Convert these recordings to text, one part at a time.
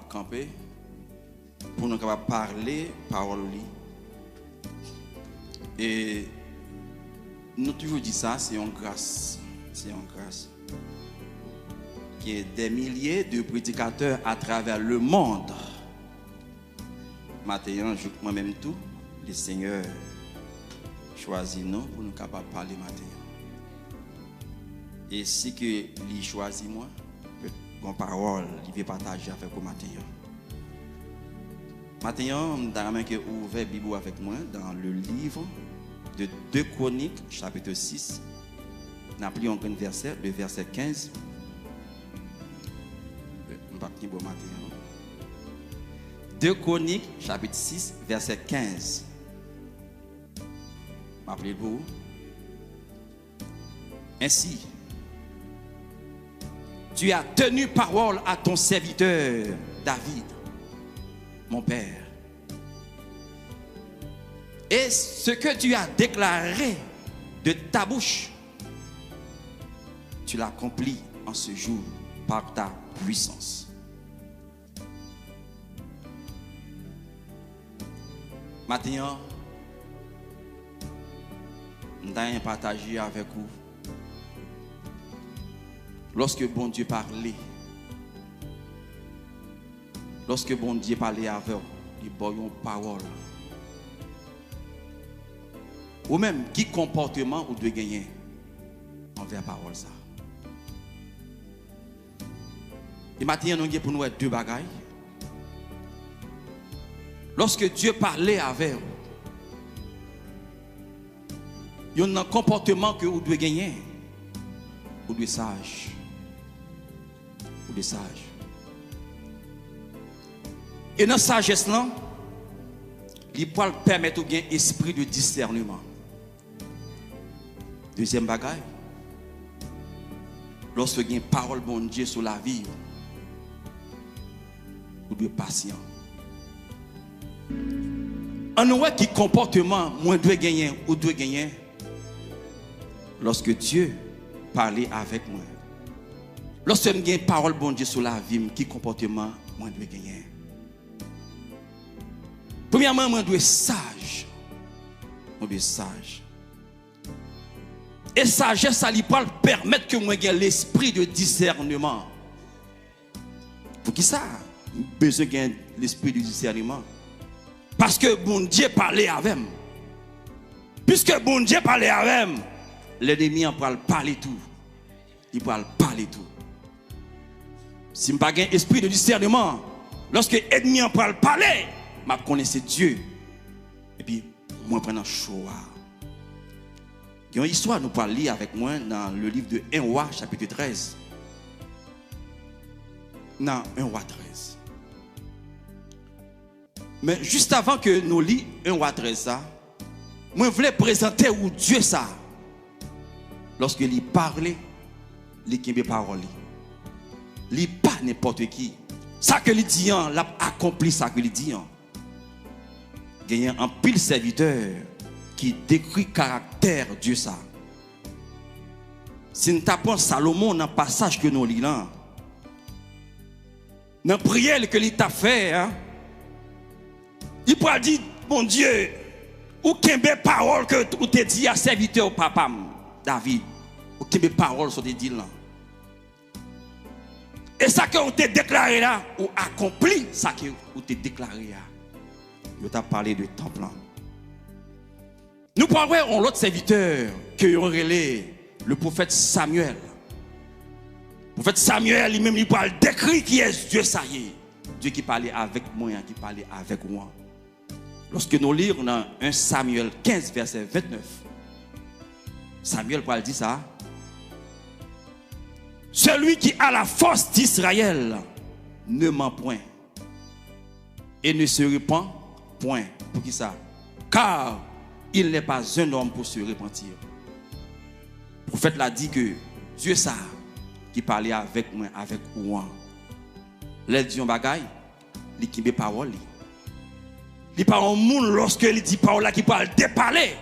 camper pour nous capables parler parole. Et nous toujours dit ça, c'est une grâce. C'est une grâce. Qu'il y ait des milliers de prédicateurs à travers le monde. Maintenant, moi-même tout, le Seigneur choisit nous pour nous capables de parler maintenant. Et si que il choisit moi, mon parole, il veut partager avec vous maintenant. Maintenant, je vais ouvrir la Bible avec moi dans le livre de 2 Chroniques, chapitre 6. Nous appelons un verset, le verset 15. Je ne vais pas bon matin. 2 Chroniques, chapitre 6, verset 15. Rappelez-vous. Ainsi, tu as tenu parole à ton serviteur David, mon père. Et ce que tu as déclaré de ta bouche, tu l'accomplis en ce jour par ta puissance. Maintenant, nous allons partager avec vous. Lorsque bon Dieu parlait, lorsque bon Dieu parlait avec vous, il y a une parole. Ou même, qui comportement vous devez gagner envers la parole ça. Et maintenant, nous avons pour nous deux bagailles. Lorsque Dieu parlait avec vous, il y a un comportement que vous devez gagner. Vous devez sage. Vous devez sage. Et dans la sagesse, il peut permettre de gagner un esprit de discernement. Deuxième bagaille. Lorsque vous avez une parole bon Dieu sur la vie, vous devez être patient. En nous, quel comportement moi dois gagner ou dois gagner lorsque Dieu parlait avec moi. Lorsque j'ai une parole bon Dieu sur la vie, quel comportement moi dois gagner. Premièrement, moi dois être sage. Moi dois être sage. Et sagesse, ça lui permettre que moi ait l'esprit de discernement. Pour qui ça? Besoin de l'esprit de discernement. Parce que bon Dieu parlait avec moi. Puisque bon Dieu parlait avec moi, l'ennemi en parle parler tout. Il parle parler tout. Si je n'ai pas un esprit de discernement, lorsque l'ennemi en parle parler, je connais Dieu. Et puis, moi, je prends un choix. Il y a une histoire nous parle lire avec moi dans le livre de 1 Roi, chapitre 13. Non, 1 Roi 13. Mais juste avant que nous lisions 1 Roi 13, ça, moi, je voulais présenter où Dieu ça. Lorsqu'il parlait, il y a des paroles. Il n'est pas n'importe qui. Ça que il dit, il a accompli ça que il dit. Il y a un pile serviteur qui décrit le caractère de Dieu ça. Si nous tapons Salomon dans le passage que nous lisons, dans la prière que il t'a fait, hein, il peut dire, mon Dieu, ou quelle parole que tu t'es dit à serviteur au papa David, ou quelle parole sur tes dit là. Et ça que vous t'es déclaré là, ou accompli ça que vous t'es déclaré là. Je t'ai parlé de temple. Nous parlons l'autre serviteur que on relève, le prophète Samuel. Le prophète Samuel lui-même il parle décrit qui est Dieu ça y est. Dieu qui parlait avec moi, qui parlait avec moi. Lorsque nous lisons dans 1 Samuel 15 verset 29, Samuel parle dit ça. Celui qui a la force d'Israël ne ment point et ne se repent point. Pour qui ça? Car il n'est pas un homme pour se repentir. Le prophète l'a dit que Dieu ça qui parlait avec moi, avec moi. Il dit un bagaille, il qui me parole. Il parle au monde lorsque il dit parole là qui parle de parler.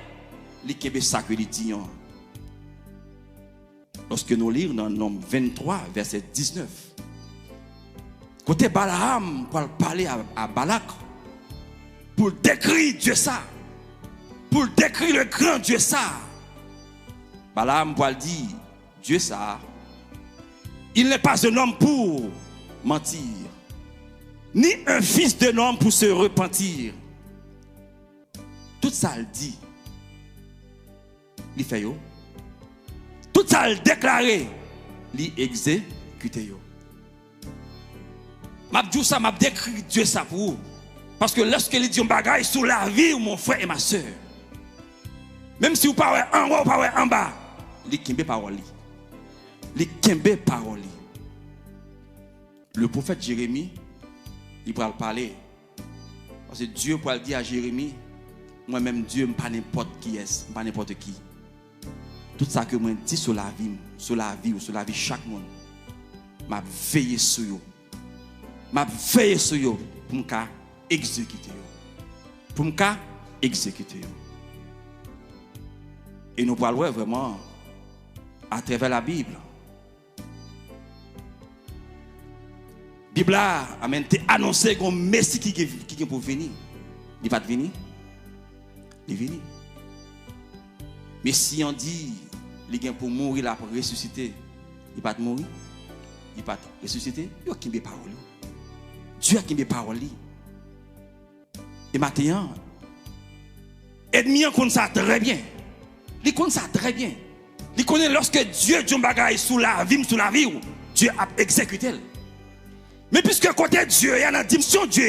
Il qui me ça que il dit. Lorsque nous lisons dans Nombre 23 verset 19. Côté Balaam, pour parler à Balak, pour décrire Dieu ça, pour décrire le grand Dieu ça. Balaam pour dire, Dieu ça, il n'est pas un homme pour mentir, ni un fils d'un homme pour se repentir. Tout ça le dit, il fait yo. Tout ça le déclaré, il exécute yo. M'a dit ça, m'a décrit Dieu ça pour vous. Parce que lorsque il dit un bagage sur la vie de mon frère et ma soeur, même si vous parlez en haut ou parlez en bas, il kembe parole. Il kembe parole. Le prophète Jérémie, il va parler. Parce que Dieu peut dire à Jérémie, moi-même Dieu, je ne suis pas n'importe qui est, pas n'importe qui. Tout ça que je dis sur la vie ou sur la vie de chaque monde, je veille sur eux. Je veille sur eux pour me exécuter. Pour me exécuter. Et nous parlons vraiment à travers la Bible. La Bible a annoncé qu'un Messie qui est pour venir. Il va venir. Il vient. Mais si on dit qu'il est pour mourir, là, pour ressusciter, il va mourir. Il va ressusciter. Il va qui parole. Dieu a qui parole. Et maintenant, ennemi connaît ça très bien. Il connaît ça très bien. Il connaît lorsque Dieu dit un bagage sous la vie, Dieu a exécuté. Mais puisque côté Dieu, il y a une dimension de Dieu,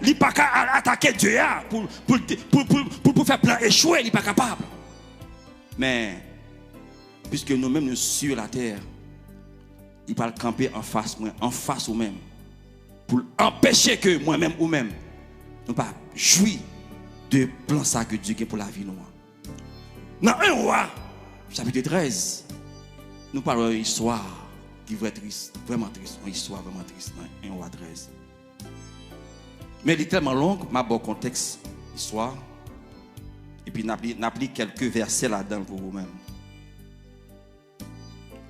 il n'est pas capable d'attaquer Dieu pour faire plan échouer, il n'est pas capable. Mais, puisque nous-mêmes nous sur la terre, il va camper en face ou même, pour empêcher que moi-même ou même, nous ne pas jouir de plan ça que Dieu a pour la vie. Dans 1 Roi, chapitre 13, nous parlons d'une histoire qui va être triste, vraiment triste, une histoire vraiment triste dans 1 Roi 13. Mais elle est tellement longue, je vais bon contexte, histoire, et puis n'applique quelques versets là-dedans pour vous-même.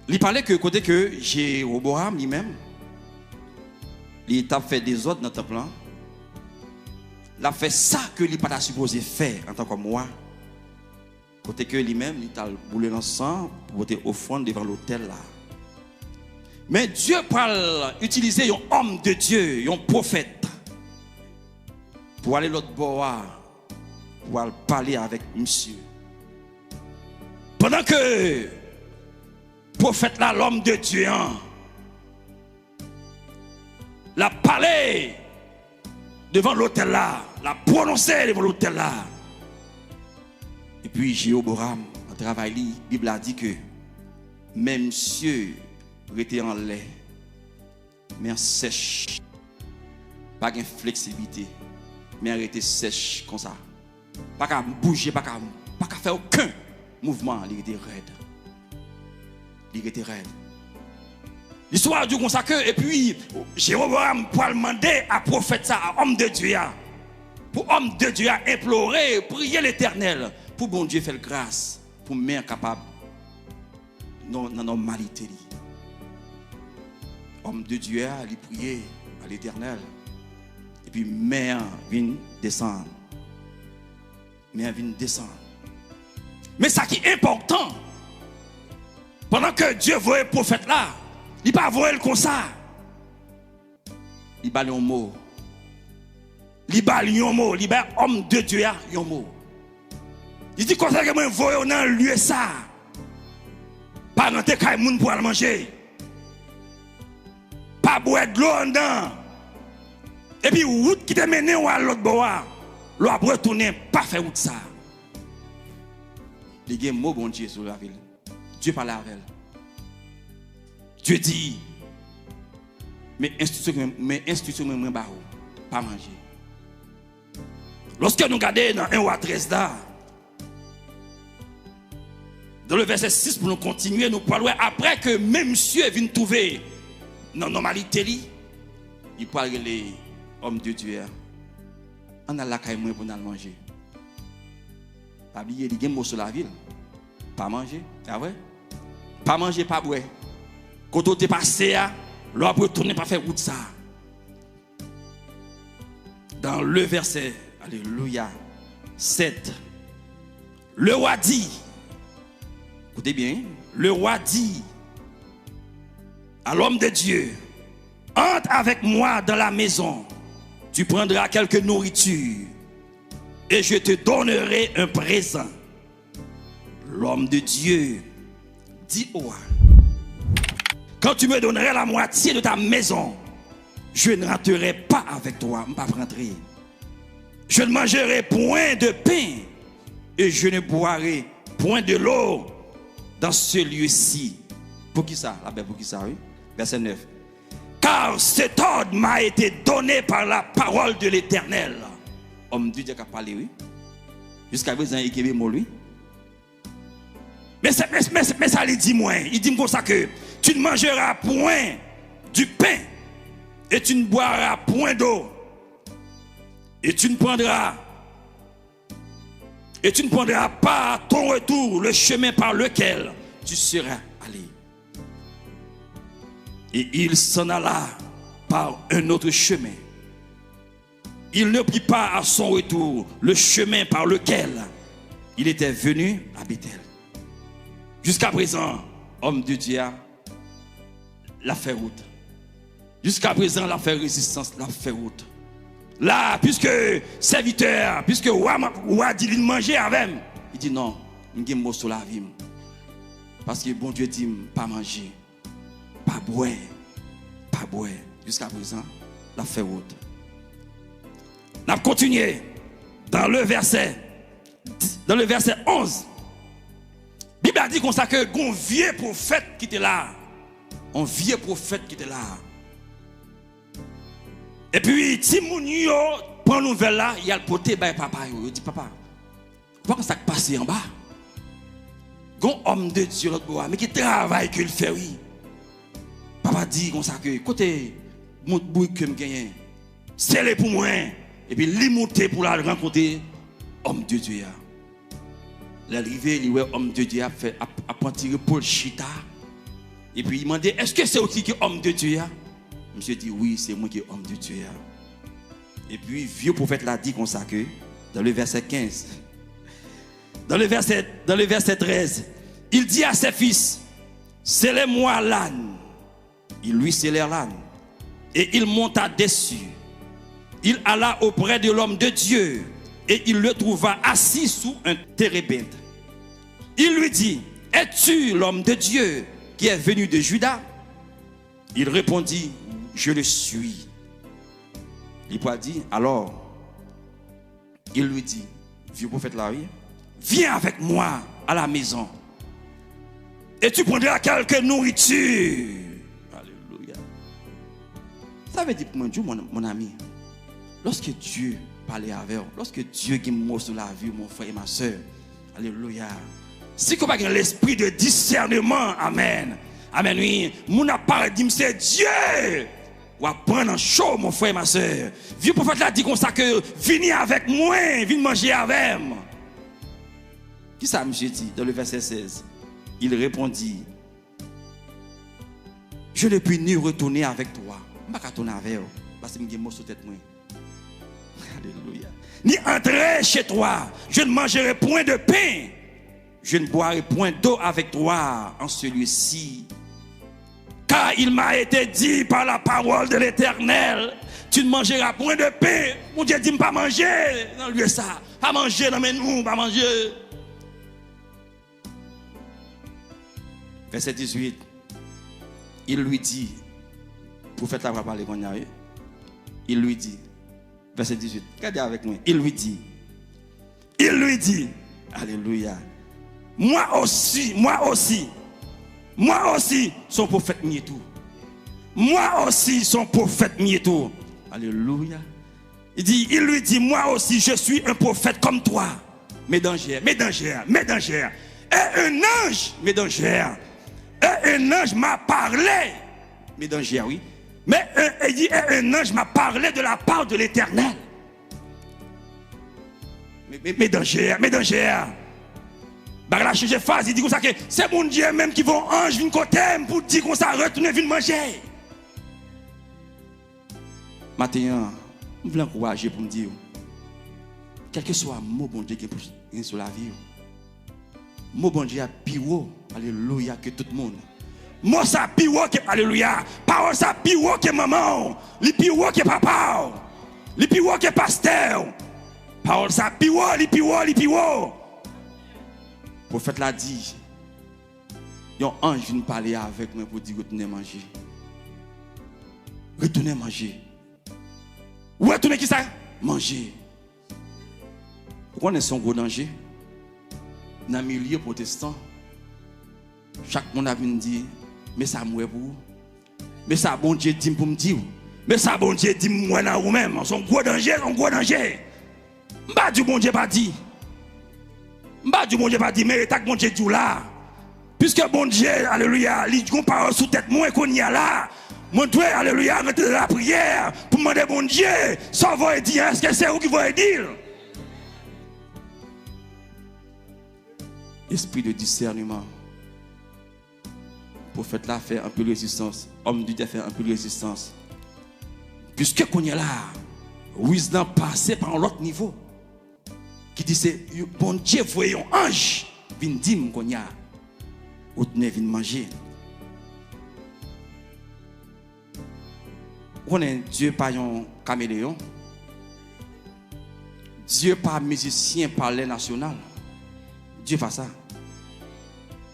Il parlait que côté que Jéroboam lui-même, il a fait des ordres dans le temple. Il a fait ça que il n'a pas supposé faire en tant que moi. Côté que lui-même, il a boulé l'encens pour voter offrande devant l'autel là. Mais Dieu parle utiliser un homme de Dieu, un prophète, pour aller l'autre bord, pour aller parler avec monsieur. Pendant que le prophète là, l'homme de Dieu, l'a parlé devant l'autel là, l'a prononcé devant l'autel là. Et puis Jéroboam, en travail, la Bible a dit que même monsieur était en lait, mais en sèche, pas de flexibilité, mais il était sèche comme ça. Pas qu'à bouger, pas qu'à faire aucun mouvement, il était raide. Il était raide. L'histoire du comme ça que, et puis Jéroboam pour demander à prophète ça, à homme de Dieu, pour homme de Dieu implorer, prier l'Éternel, pour bon Dieu faire grâce, pour mère capable dans la normalité. Homme de Dieu, il prier à l'Éternel, et puis mère vient descendre. Mère vient descendre. Mais ça qui est important, pendant que Dieu voit le prophète là, il ne va pas voir comme ça. Il va un mot. Il va un mot. Il va homme de Dieu un mot. Il dit comme ça que moi voyons dans lieu ça. Pas dans tes cailles pour aller manger. Pas boire de l'eau dedans. Et puis route qui te mène à l'autre bord. L'eau après retourner pas faire route ça. Il y a un mot bon Dieu sur la ville. Dieu parle avec elle. Dieu dit, mais institution même pas manger. Lorsque nous regardons dans 1 Roi 13 là, dans le verset 6 pour nous continuer, nous parlons après que même monsieur vient trouver dans la normalité, il parle les hommes de Dieu. On a la caille pour nous manger. Pas oublier, il y a des mots sur la ville. Pas manger, c'est vrai? Pas manger, pas boire. Quand on est passé, l'on peut tourner pas faire route ça. dans le verset, alléluia, 7, le roi dit, écoutez bien, le roi dit à l'homme de Dieu, entre avec moi dans la maison, tu prendras quelque nourriture et je te donnerai un présent. L'homme de Dieu dit au roi, quand tu me donnerais la moitié de ta maison, je ne rentrerai pas avec toi, je ne vais pas rentrer. Je ne mangerai point de pain et je ne boirai point de l'eau dans ce lieu-ci. Pour qui ça? La Bible, pour qui ça, oui? Verset 9. Car cet ordre m'a été donné par la parole de l'Éternel. Homme de Dieu qui a parlé, oui. Jusqu'à présent, il y a lui. Mais ça lui dit moi. Il dit comme ça que tu ne mangeras point du pain et tu ne boiras point d'eau. Et tu ne prendras pas à ton retour le chemin par lequel tu seras allé. Et il s'en alla par un autre chemin. Il ne prit pas à son retour le chemin par lequel il était venu à Bethel. Jusqu'à présent, homme de Dieu l'a fait route. Jusqu'à présent, l'a fait résistance, l'a fait route. Là, puisque serviteur, puisque Roi dit de manger avec, il dit non, je ne sur la vie. Parce que bon Dieu dit pas manger, pas boire, pas boire. Jusqu'à présent, l'a fait route. On a continué dans le verset 11. La Bible a dit comme ça que un vieux prophète qui était là. Un vieux prophète qui était là. Et puis, Timounio prend nouvelle là, il a le poté par papa. Il dit papa, pourquoi ça passe en bas? Un homme de Dieu l'autre bois, mais qui travaille qu'il fait oui. Papa dit comme ça que côté mon bouille que me gagne, c'est le pour moi. Et puis il monté pour la rencontrer homme de Dieu. L'arrivée, il voit homme de Dieu a fait a tiré Paul Chita. Et puis il demandait est-ce que c'est aussi que homme de Dieu? Monsieur dit oui, c'est moi qui est homme de Dieu. Et puis vieux prophète l'a dit comme ça que dans le verset 15, dans le verset 13, il dit à ses fils, scellez-moi l'âne. Il lui scellait l'âne et il monta dessus. Il alla auprès de l'homme de Dieu et il le trouva assis sous un térébinthe. Il lui dit, es-tu l'homme de Dieu qui est venu de Juda? Il répondit, je le suis. Il a dit, alors, il lui dit, vieux prophète là, oui, viens avec moi à la maison et tu prendras quelque nourriture. Alléluia. Ça veut dire pour moi, mon ami, lorsque Dieu parlait avec vous, lorsque Dieu qui mot sur la vie, mon frère et ma soeur, alléluia. Si vous avez l'esprit de discernement, amen. Amen, oui. Mon apparaît dit, c'est Dieu. Ou à prendre en chaud, mon frère et ma soeur. Vieux prophète l'a dit comme ça que venez avec moi, venez manger avec moi. Qui ça, monsieur dit dans le verset 16? Il répondit, je ne puis ni retourner avec toi. Je ne vais pas retourner avec toi. Parce que je suis sur tête. Alléluia. Ni entrer chez toi. Je ne mangerai point de pain. Je ne boirai point d'eau avec toi en celui-ci. Car il m'a été dit par la parole de l'Éternel, tu ne mangeras point de pain. Mon Dieu dit, pas manger dans le lieu ça. Pas manger dans mes nous, pas manger. Verset 18. Il lui dit, prophète a parlé qu'on y a eu. Il lui dit, verset 18, regardez avec moi. Il lui dit, alléluia. Moi aussi, son prophète Mietou. Moi aussi, son prophète Mietou. Alléluia. Il lui dit, moi aussi, je suis un prophète comme toi. Médangère. Et un ange, médangère. Et un ange m'a parlé. Médangère, oui. Mais il dit, un ange m'a parlé de la part de l'Éternel. Médangère. Bah là, j'ai phase, il dit comme ça que c'est mon Dieu même qui vont ange venir côté pour dire comme ça, retourner venir manger. Maintenant, Je veux encourager pour me dire, quel que soit le mot bon Dieu qui est sur la vie, le mot bon Dieu a pire, alléluia, que tout le monde. Moi ça pire que alléluia, parole ça pire que maman, li pire que papa, li pire que pasteur. Parole ça pire, li pire. Prophète l'a dit. Un ange vient parler avec moi pour dire retournez manger. Retournez manger. Retournez qui ça? Manger. Pourquoi on est son gros danger? Dans le milieu protestant, chaque monde a venu dire, mais ça mourir pour vous. Mais ça bon Dieu dit pour me dire. Mais ça bon Dieu dit moi dans vous-même. Son gros danger, M'ba du bon Dieu pas dit. M'ba du bon Dieu pas dit, mais tak bon Dieu dit là. Puisque bon Dieu, alléluia, il dit qu'on parle sous tête moi qu'on y a là. Moi dois alléluia rentrer dans la prière pour demander bon Dieu, ça va dire est-ce que c'est vous qui va dire? Esprit de discernement. Prophète là fait un peu de résistance. Homme de Dieu fait un peu de résistance. Puisque qu'on y est là, wisdom passé par l'autre niveau. Qui dit c'est bon Dieu voyons ange vient dire qu'on y a. Ou tenez vient manger. On est Dieu pas un caméléon. Dieu pas musicien parler national. Dieu fait ça.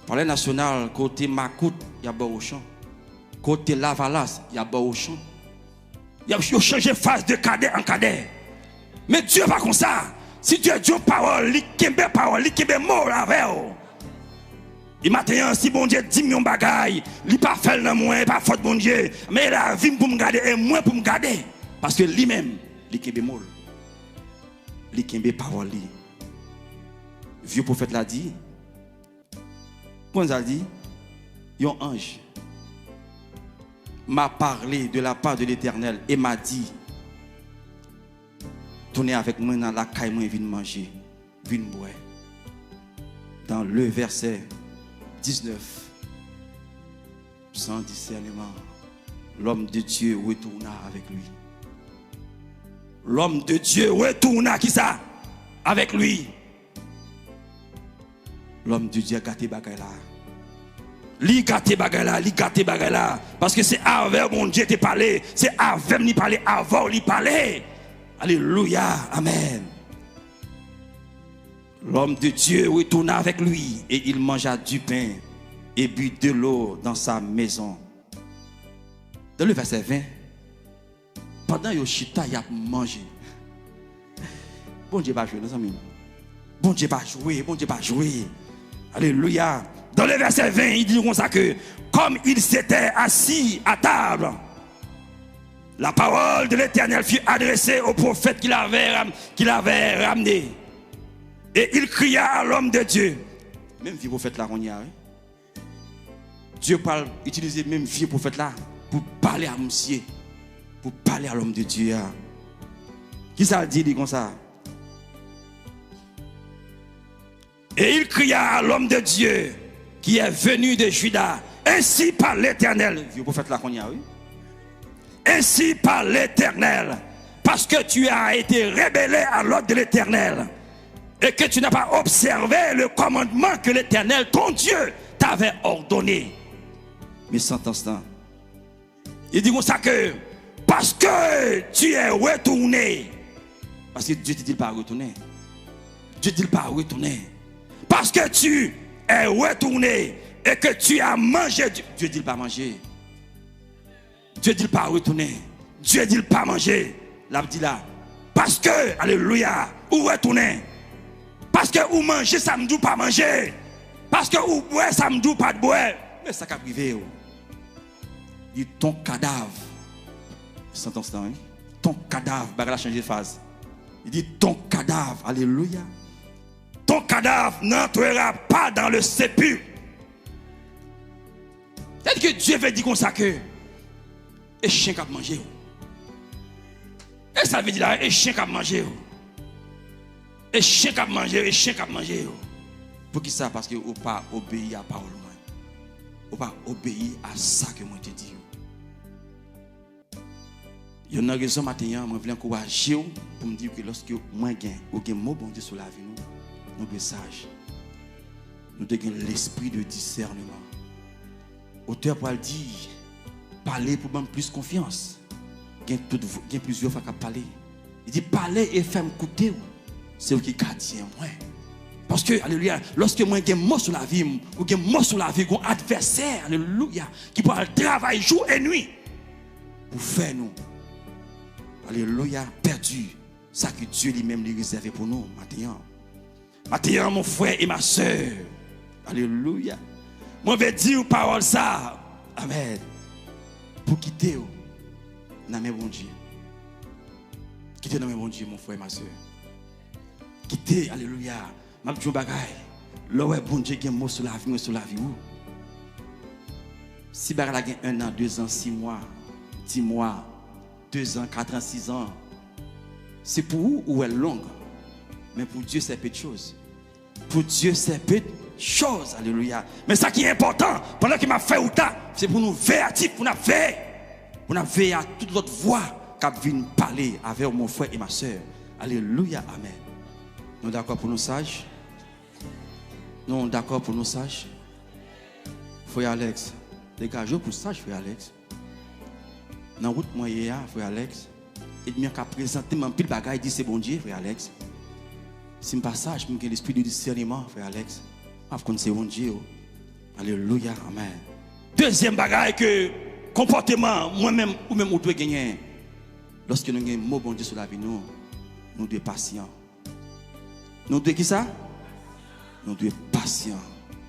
Parler national, côté Macoute, il y a beau au champ. Côté Lavalas, il y a beau au champ. Il a changé phase de cadet en cadet. Mais Dieu pas comme ça. Si Dieu dit parole, il kembe parole, il kembe mot avec. Il matin si bon Dieu 10 millions de bagailles, il pas fait dans moi, pas faute bon Dieu, mais la vie pour me garder et moi pour me garder parce que lui-même, il kembe mot. Il kembe parole li. Vieux prophète l'a dit. Quand a dit, un ange m'a parlé de la part de l'Éternel et m'a dit, tournez avec moi dans la caille, moi viens manger, viens boire. Dans le verset 19, sans discernement, l'homme de Dieu retourna avec lui. L'homme de Dieu retourna qui ça? Avec lui. L'homme de Dieu a gâté bagay là. Li gâté bagay là. Parce que c'est avec mon Dieu te parler. C'est avec lui parler avant lui parler. Alléluia. Amen. L'homme de Dieu retourna avec lui et il mangea du pain et but de l'eau dans sa maison. Dans le verset 20, pendant Yoshita y a mangé. Bon Dieu va jouer, nos amis. Bon Dieu va jouer. Alléluia. Dans le verset 20, il dit comme ça que comme il s'était assis à table, la parole de l'Éternel fut adressée au prophète qu'il avait ramené. Et il cria à l'homme de Dieu. Même vieux prophète là, on y a. Dieu parle, utiliser même vieux prophète là pour parler à monsieur, pour parler à l'homme de Dieu. Qui ça dit comme ça? Et il cria à l'homme de Dieu qui est venu de Juda. Ainsi par l'Éternel. Vieux prophète là qu'on y a, oui. Ainsi par l'Éternel. Parce que tu as été rebellé à l'ordre de l'Éternel. Et que tu n'as pas observé le commandement que l'Éternel, ton Dieu, t'avait ordonné. Mais sentence là. Il dit comme ça que parce que tu es retourné. Parce que Dieu ne dit pas retourner. Dieu ne dit pas retourner. Parce que tu es retourné et que tu as mangé. Dieu dit pas manger. Dieu dit pas retourner. Dieu dit pas manger. Là dit là. Parce que, alléluia, ou retourner. Parce que ou manger, ça me dit pas manger. Parce que ou boire, ça me dit pas de boire. Mais ça qu'a privé. Il dit ton cadavre. Sentence là, hein? Ton cadavre. Bah, a changé de phase. Il dit ton cadavre. Alléluia. Ton cadavre n'entrera pas dans le sépulcre. C'est-à-dire que Dieu veut dire comme ça que et chien qui a mangé. Et ça veut dire là, et chien qui a mangé. Et chien qui a mangé, et chien qui a mangé. Pour qui ça? Parce que vous pas obéir à la parole. Vous pas obéir à ça que moi te dis. Il y a une raison matin, je veux encourager pour me dire que lorsque moi gagne, ou gagne mot bon Dieu sur la vie, nous sommes sages. Nous devons l'esprit de discernement. Auteur pour le dire, parler pour même plus confiance. Il y a plusieurs fois qu'à parler. Il dit parler et faire m'écouter. C'est vous qui gardien moi. Parce que, alléluia, lorsque moi j'ai un mot sur la vie, ou j'ai un mot sur la vie, un adversaire, alléluia, qui peut travailler jour et nuit pour faire nous. Alléluia, perdu. Ça que Dieu lui-même lui réservé pour nous, maintenant. Maintenant, mon frère et ma soeur. Alléluia. Moi, je vais dire parole ça. Amen. Pour quitter dans mes bon Dieu. Quitter dans mes bon Dieu, mon frère et ma soeur. Quitter, alléluia. Ma petite bagaille. Là où bon Dieu qui est mot sur la vie, sur la vie. Si bagaille a 1 an, 2 ans, 6 mois, 10 mois, 2 ans, 4 ans, 6 ans, c'est pour vous ou elle longue. Mais pour Dieu, c'est peu de choses. Pour Dieu, c'est peu de choses. Alléluia. Mais ça qui est important, pendant qu'il m'a fait ou ta, c'est pour nous veiller, pour nous veiller à toute l'autre voix qui vient parler avec mon frère et ma soeur. Alléluia. Amen. Nous d'accord pour nous sages? Nous d'accord pour nous sages? Frère Alex, dégagez pour sage, frère Alex. Dans la route, moi, frère Alex, et bien qu'à présenter mon pile bagaille, dit c'est bon Dieu, frère Alex. Si je passage, je l'esprit de discernement, frère Alex. Je c'est bon Dieu. Alléluia, amen. Deuxième bagaille que comportement, moi-même ou même, on doit gagner. Lorsque nous avons un mot bon Dieu sur la vie, nous devons être patients. Nous devons qui ça? Nous devons être patients.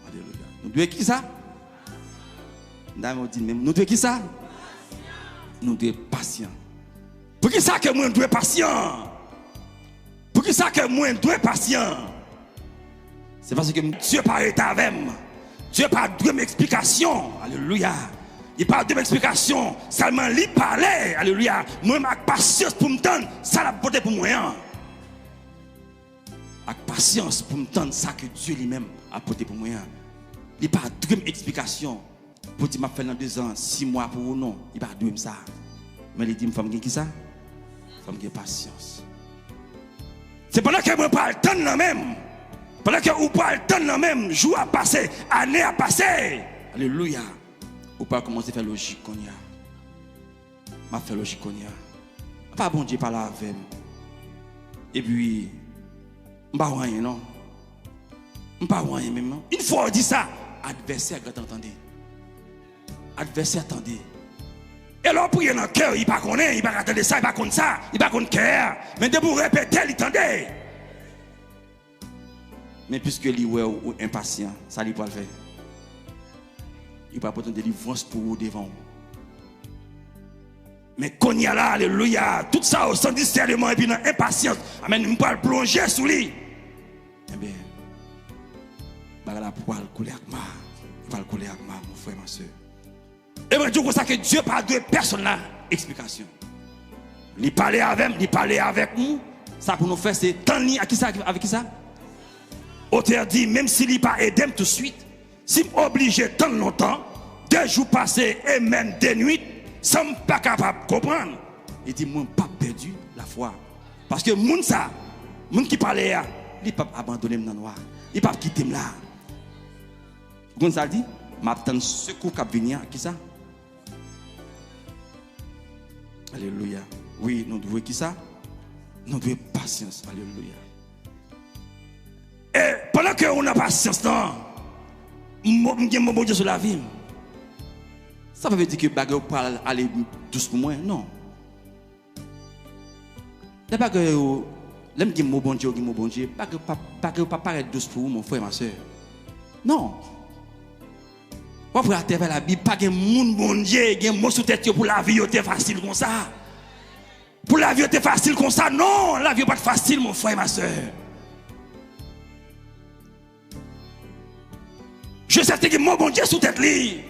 Alléluia. Nous devons qui ça? Nous devons qui ça? Nous devons être patients. Pour qui ça que moi, je dois être patient? Pour qui ça que moi, je dois être patient? C'est parce que Dieu parle avec moi. Dieu parle de m'explication. Alléluia. Il parle de m'explication. Seulement, il parlait. Alléluia. Moi, avec patience pour me tendre, ça l'a porté pour moi. Avec patience pour me tendre, ça que Dieu lui-même a porté pour moi. Il parle de m'explication. Pour dire, m'a fait dans 2 ans, 6 mois pour ou non. Il parle de ça. Mais il dit, femme qui ça? Femme qui patience. C'est pendant que je parle de temps même. Pendant que vous parlez de temps même, jour a passé, année a passé. Alléluia. Vous pas commencer à faire logique qu'on y a. M'a fait logique qu'on y a. Pas bon Dieu parler avec moi. Et puis, je ne pas rien non. Je pas rien même non. Une fois on dit ça, adversaire attendez. Adversaire attendez. Et alors pour y dans le cœur, il pas connaît, il pas attendre ça, il pas connaître ça, il pas connaître cœur. Mais de vous répéter, il attendait. Mais puisque il est impatient, ça lui pas le faire. Il va apporter une délivrance pour vous devant. Mais quand il y a là, alléluia, tout ça au sans discernement et puis dans impatience, amen, il va plonger sous lui. Eh bien, il va pouvoir couler avec moi. Il va couler avec moi, mon frère, ma soeur. Et bien, je dis ça que Dieu parle de personne là, explication. Il parlait avec nous. Ça pour nous faire, c'est tant ni à qui ça, avec qui ça? Auteur dit, même s'il n'est pas aidé tout de suite, si je suis obligé tant longtemps, 2 jours passés et même 2 nuits, ça ne suis pas capable de comprendre. Il dit, moi, je n'ai pas perdu la foi. Parce que les gens qui parlaient, ils ne peuvent pas abandonner dans le noir. Ils ne peuvent pas quitter là. Vous savez, dit, je m'attends secours qui va venir. Qui ça? Alléluia. Oui, nous devons qui ça? Nous devons patience. Alléluia. Et pendant qu'on a patience, mon Dieu sur la vie. Ça veut dire que bagarre parle aller douce pour moi, non. Les bagarre l'aime que mon bon Dieu, bagarre pas paraître douce pour vous, mon frère, ma soeur. Non. Pas pour atteindre la Bible, pas que mon bon Dieu, un mot sous tête pour la vie, c'est facile comme ça. Pour la vie, c'est facile comme ça. Non, la vie n'est pas facile, mon frère, ma soeur. Joseph te dit mon bon Dieu sous tête li.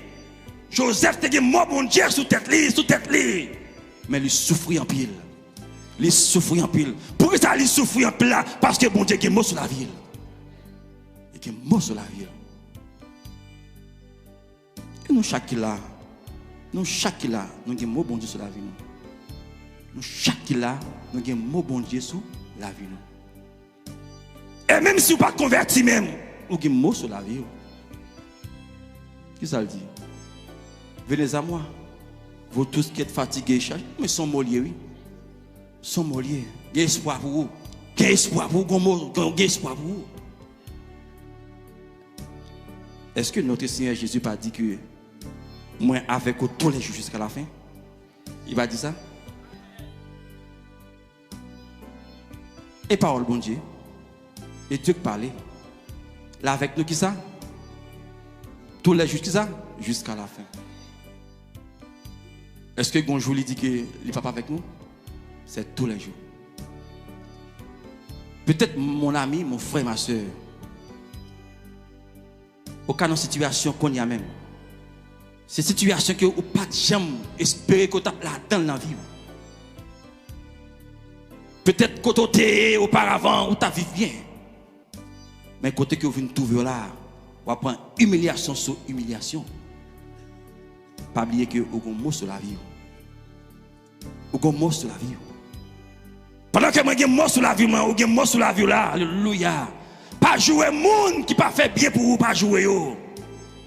Joseph te dit mon bon Dieu sous tête li. Mais il souffrit en pile. Il souffrit en pile. Pourquoi ça il souffrit en pile là? Parce que bon Dieu qui est mort sur la ville. Il est mort sur la ville. Et nous chaque là, nous avons bon Dieu sur la ville. nous chaque qui là, nous avons un mot bon Dieu sur la vie. Et même si vous pas converti même, nous avons un mot sur la vie. Qui ça le dit? Venez à moi. Vous tous qui êtes fatigués, mais sont molliers, oui. Sont molliers. Il y a espoir pour vous. Il y a espoir pour vous. Il y a espoir pour vous. Est-ce que notre Seigneur Jésus n'a pas dit que moi avec vous tous les jours jusqu'à la fin? Il va dire ça? Et parole, bon Dieu. Et Dieu qui parlait. Là avec nous qui ça? Tous les jours qui ça? Jusqu'à la fin. Est-ce que Gonjou lui dit qu'il n'est pas avec nous? C'est tous les jours. Peut-être mon ami, mon frère, ma soeur, au cas de situation qu'on y a même, c'est une situation que vous n'avez pas jamais espéré que vous avez là-dedans dans la vie. Peut-être que vous avez auparavant, vous avez vécu bien. Mais côté que vous venez trouver là, vous allez prendre humiliation sur humiliation. Pas oublier que vous avez un mot sur la vie. Vous avez un mot sur la vie. Pendant que moi j'ai un mot sur la vie, moi j'ai un mot sur la vie là. Alléluia. Pas jouer monde qui pas fait bien pour vous, pas jouer yo.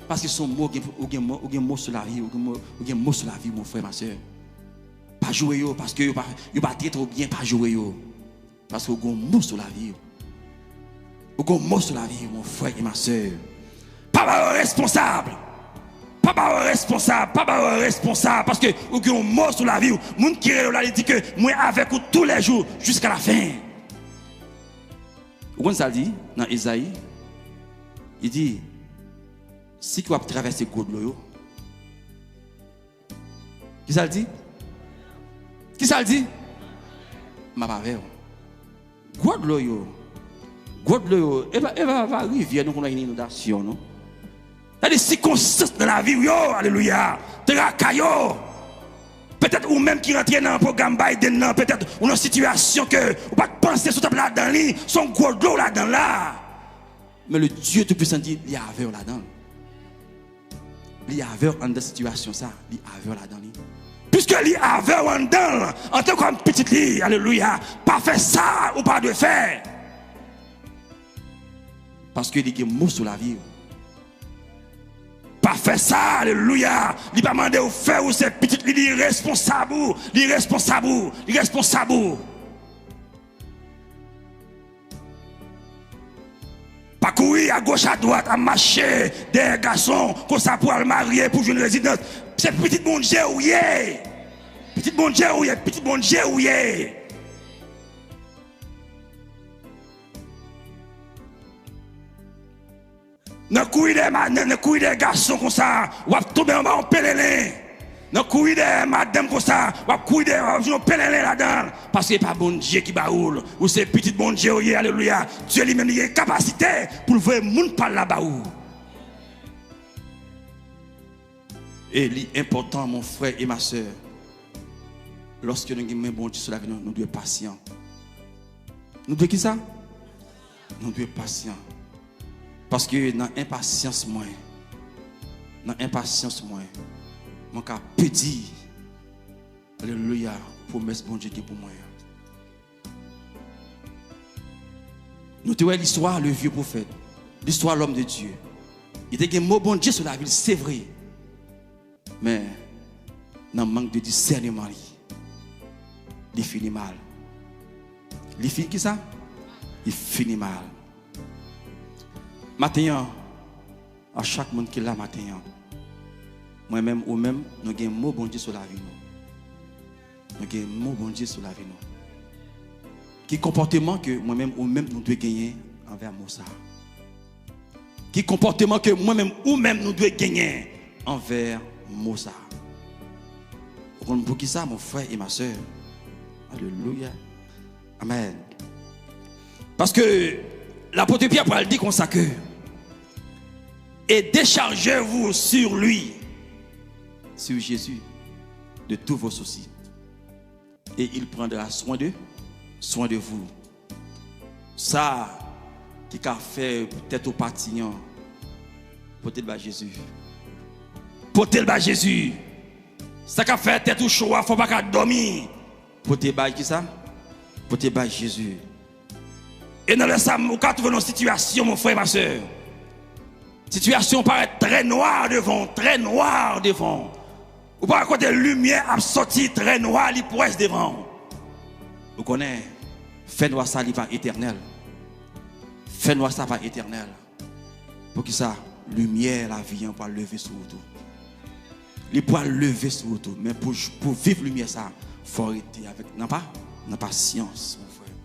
Parce que son mot, vous avez un mot sur la vie, vous avez un mot sur la vie, mon frère, ma soeur. Pas jouer yo, parce que vous pas très trop bien, pas jouer yo. Parce que vous avez un mot sur la vie. Vous avez un mot sur la vie, mon frère et ma soeur. Pas responsable. Pas responsable, pas responsable. Parce que vous avez un mot sur la vie. Le monde qui est là, il dit que moi avec vous tous les jours jusqu'à la fin. Vous comprenez ça dit dans Isaïe? Il dit, si tu vas traverser le de l'eau, qui ça le dit? Qui ça le dit? Ma pas vers. God l'eau, elle va arriver, nous avons une inondation, non? Il y a des circonstances dans la vie, yo, alléluia. Trakayo. Peut-être ou même qui rentre dans le programme Biden, peut-être ou dans une situation que vous pas penser sur la là-dedans, son gros de l'eau là-dedans là. Mais le Dieu Tout-Puissant dit, il y a aveugle là-dedans. Il y a aveugle dans cette situation, ça. Il y a aveugle là-dedans. Puisque il y a aveugle dedans, en tant que petite lit, alléluia, pas faire ça ou pas de faire. Parce qu'il y a des mots sur la vie. Pas faire ça, alléluia. Il pas demander au faire ou c'est petite lit irresponsable, irresponsable. Pas courir à gauche à droite, à marcher des garçons comme ça pour le marier pour une résidence. C'est petit bon Dieu ou yé. Petit bon Dieu ou yé, petit bon Dieu ou yé. Ne courir des garçons comme ça, ou à tomber en bas en pèlerin. Ne courir des madame comme ça, ou à courir des pèlerin là-dedans. Parce que c'est pas bon Dieu qui baoule, ou c'est petit bon Dieu, oui, alléluia. Dieu lui-même il a capacité pour le voir monde par là-bas. Et l'important, mon frère et ma soeur, lorsque nous avons un bon Dieu sur la vie, nous devons être patients. Nous devons qui ça? Nous devons être patients. Parce que dans l'impatience, mon cas petit, alléluia, promesse bon Dieu qui est pour moi. Nous avons l'histoire, le vieux prophète, l'histoire de l'homme de Dieu. Il était un mot bon Dieu sur la ville, c'est vrai. Mais, dans le manque de discernement, il finit mal. Il finit qui ça? Il finit mal. Maintenant, à chaque monde qui est là, maintenant, moi-même ou même, nous avons un mot bon Dieu sur la vie. Nous avons un mot bon Dieu sur la vie. Qui comportement que moi-même ou même nous devons gagner envers Moussa? Qui comportement que moi-même ou même nous devons gagner envers Moussa? Vous comprenez pour qui ça, mon frère et ma soeur? Alléluia. Amen. Parce que l'apôtre Pierre pourra le dire comme ça que et déchargez-vous sur lui, sur Jésus, de tous vos soucis. Et il prendra soin de vous. Ça, qui a fait peut-être au patient, portez le Jésus. Portez le Jésus. Ça qui a fait tête au choix, il ne faut pas dormir. Pour te bailler qui ça? Pour te bailler Jésus. Et dans le Sam, quand tu vois une situation, mon frère, ma soeur, situation paraît très noire devant, très noire devant. Ou pas à côté lumière a sorti très noire, il pourrait devant. Vous connaissez, fais-nous ça, il va éternel. Fais-nous ça, va éternel. Pour que ça, lumière, la vie, on peut lever sur tout. Il peut lever sur tout. Mais pour vivre lumière, ça, il faut arrêter avec, non pas patience, mon frère.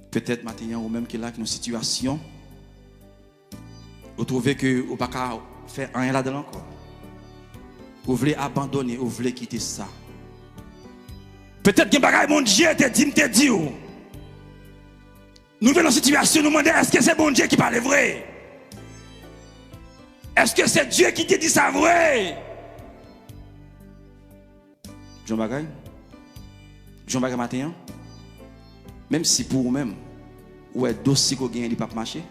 Peut-être maintenant, ou même qu'il a une situation, vous trouvez que vous ne pouvez pas faire rien là-dedans encore. Vous voulez abandonner, vous voulez quitter ça. Peut-être que mon Dieu te dit. Nous venons dans une situation, nous demandons est-ce que c'est bon Dieu qui parle vrai? Est-ce que c'est Dieu qui te dit ça vrai? Jean Bagay matin, même si pour vous-même, ou est dossier qu'on gagne, il ne peut pas marcher.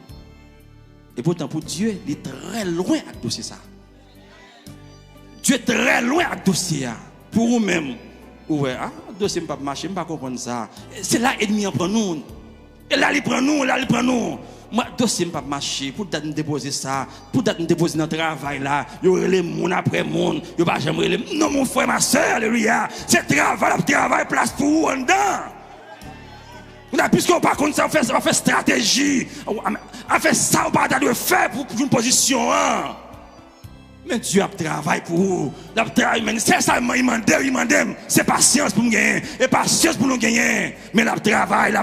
Et pourtant, pour Dieu, il est très loin avec dossier ça. Dieu est très loin avec dossier. Pour vous-même, ouais, dossier ne peut pas marcher, je ne peux pas comprendre ça. C'est là l'ennemi en prend nous. Et là, il prend nous, Moi, dossier ne peut pas marcher. Pour nous déposer ça, pour nous déposer dans le travail là, il y aura les monde après monde, il n'y a pas jamais les. Non, mon frère, ma soeur, alléluia. C'est travail, place pour vous en dedans. Puisqu'on pas contre ça, on fait stratégie. On fait ça, on pas de faire pour une position. Hein? Mais Dieu a travaillé pour vous. C'est ça, il m'a c'est patience pour nous gagner. Et patience pour nous gagner. Mais il travaille.